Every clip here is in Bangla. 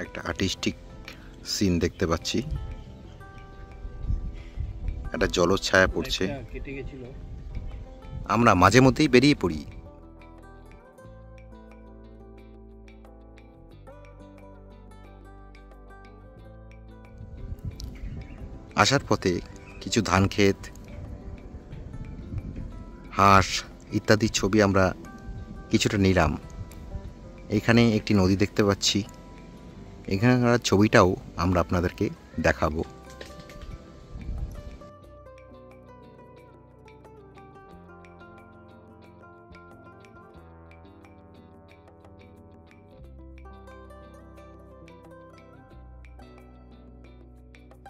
একটা আর্টিস্টিক সিন দেখতে পাচ্ছি। একটা জলোচ্ছায়া পড়ছে। আমরা মাঝে মধ্যেই বেরিয়ে পড়ি। আসার পথে কিছু ধান ক্ষেত, হাঁস ইত্যাদি ছবি আমরা কিছুটা নিলাম। এখানে একটি নদী দেখতে পাচ্ছি, এখানকার ছবিটাও আমরা আপনাদেরকে দেখাবো।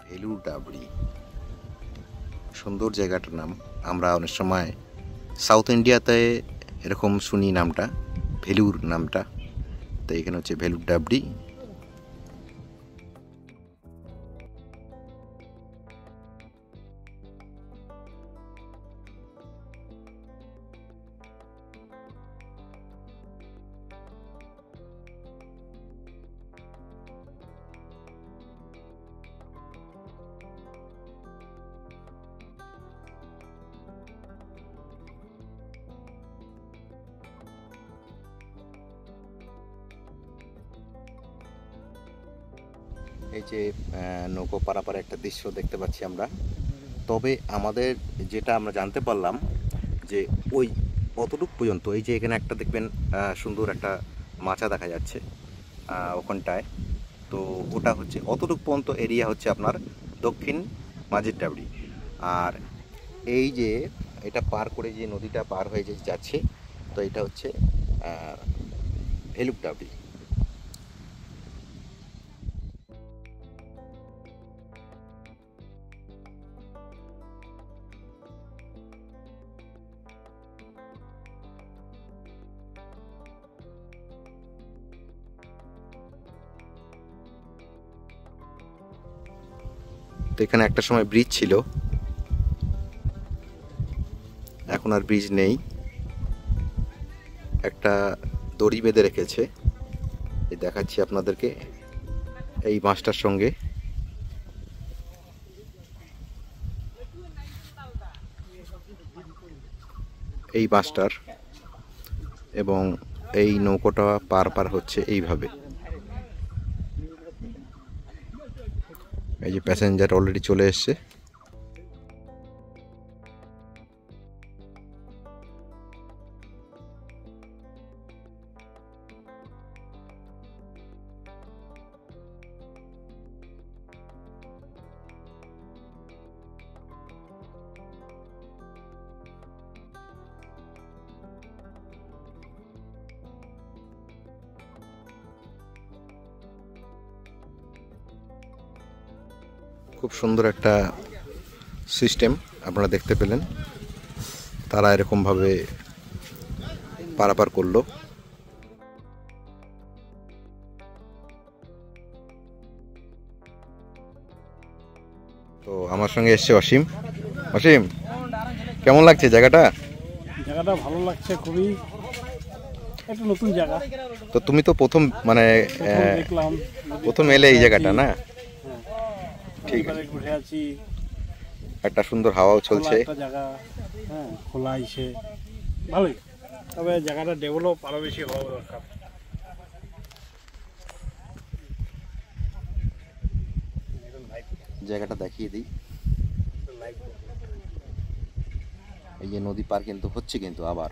ভেলুর ডাবরি, সুন্দর জায়গাটার নাম। আমরা অনেক সময় সাউথ ইন্ডিয়াতে এরকম শুনি নামটা, ভেলুর নামটা। তো এখানে হচ্ছে ভেলুর ডাবরি। এই যে নৌকো পারাপারে একটা দৃশ্য দেখতে পাচ্ছি আমরা। তবে আমাদের যেটা আমরা জানতে পারলাম যে ওই অতটুক পর্যন্ত, এই যে এখানে একটা দেখবেন সুন্দর একটা মাচা দেখা যাচ্ছে ওখানটায়, তো ওটা হচ্ছে অতটুক পর্যন্ত এরিয়া হচ্ছে আপনার দক্ষিণ মাঝের ডাবরি। আর এই যে এটা পার করে যে নদীটা পার হয়ে যে যাচ্ছে, তো এটা হচ্ছে ভেলুর ডাবরি। তো এখানে একটা সময় ব্রিজ ছিল, এখন আর ব্রিজ নেই। একটা দড়ি বেঁধে রেখেছে, এই দেখাচ্ছি আপনাদেরকে এই মাছটার সঙ্গে। এই মাছটার এবং এই নৌকোটা পার হচ্ছে এইভাবে। এই যে প্যাসেঞ্জার অলরেডি চলে এসছে। খুব সুন্দর একটা সিস্টেম আপনারা দেখতে পেলেন, তারা এরকমভাবে পারাপার করলো। তো আমার সঙ্গে এসছে অসীম। অসীম, কেমন লাগছে জায়গাটা? জায়গাটা ভালো লাগছে খুবই, একটা নতুন জায়গা। তো তুমি তো প্রথম মানে দেখলাম, প্রথম এলে এই জায়গাটা না? ঠিক আছে, ঘুরে আছি, একটা সুন্দর হাওয়াও চলছে। একটা জায়গা, হ্যাঁ, খোলা আছে, ভালোই। তবে জায়গাটা ডেভেলপ আরো বেশি হওয়া দরকার। জায়গাটা দেখিয়ে দিই। এই যে নদী পার কিন্তু হচ্ছে, কিন্তু আবার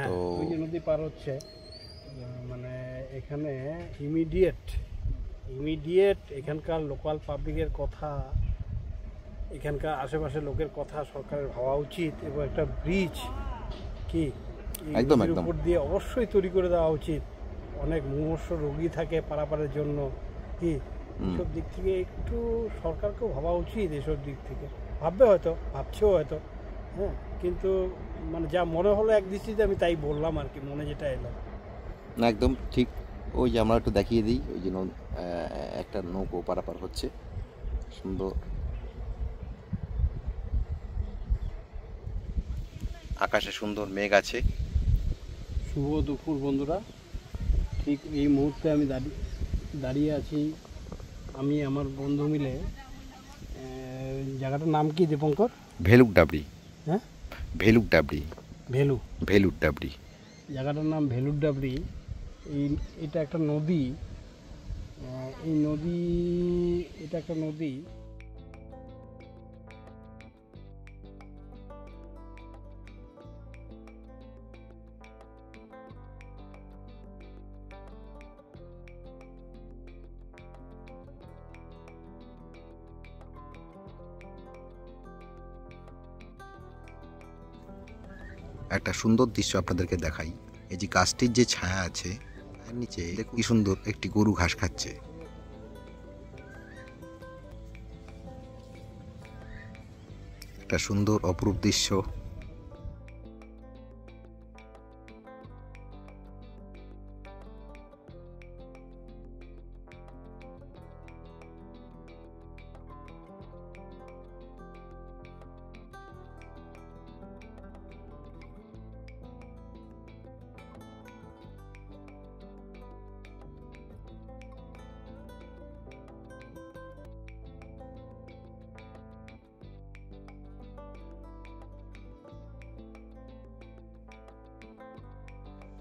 তো ওই যে নদী পার হচ্ছে, মানে এখানে ইমিডিয়েট এখানকার লোকাল পাবলিকের কথা, এখানকার আশেপাশের লোকের কথা সরকারের ভাবা উচিত, এবং একটা ব্রিজ কি একদম উপর দিয়ে অবশ্যই তৈরি করে দেওয়া উচিত। অনেক মুমূর্ষু রোগী থাকে পারাপারের জন্য, কি এসব দিক থেকে একটু সরকারকেও ভাবা উচিত। এসব দিক থেকে ভাববে, হয়তো ভাবছেও হয়তো, হ্যাঁ, কিন্তু মানে যা মনে হলো এক দৃষ্টিতে আমি তাই বললাম আর কি, মনে যেটা এলো। না, একদম ঠিক। ওই যে আমরা একটু দেখিয়ে দিই, ওই যে একটা নৌকো পারাপার হচ্ছে, সুন্দর। আকাশে সুন্দর মেঘ আছে। শুভ দুপুর বন্ধুরা। ঠিক এই মুহূর্তে আমি দাঁড়িয়ে আছি আমি আমার বন্ধু মিলে। জায়গাটার নাম কি দীপঙ্কর? ভেলুক ডাবরি। হ্যাঁ, ভেলুক ডাবরি। ভেলুক ডাবরি। জায়গাটার নাম ভেলুর ডাবরি। এটা একটা নদী। এটা একটা নদী। একটা সুন্দর দৃশ্য আপনাদেরকে দেখাই। এই যে গাছটির যে ছায়া আছে তার নিচে কি সুন্দর একটি গরু ঘাস খাচ্ছে। একটা সুন্দর অপরূপ দৃশ্য।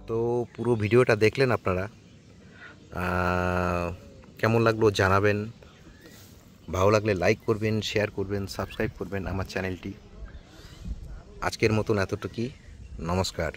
তো পুরো ভিডিওটা দেখলেন আপনারা, কেমন লাগলো জানাবেন। ভালো লাগলে লাইক করবেন, শেয়ার করবেন, সাবস্ক্রাইব করবেন আমার চ্যানেলটি। আজকের মতন এতটুকুই। নমস্কার।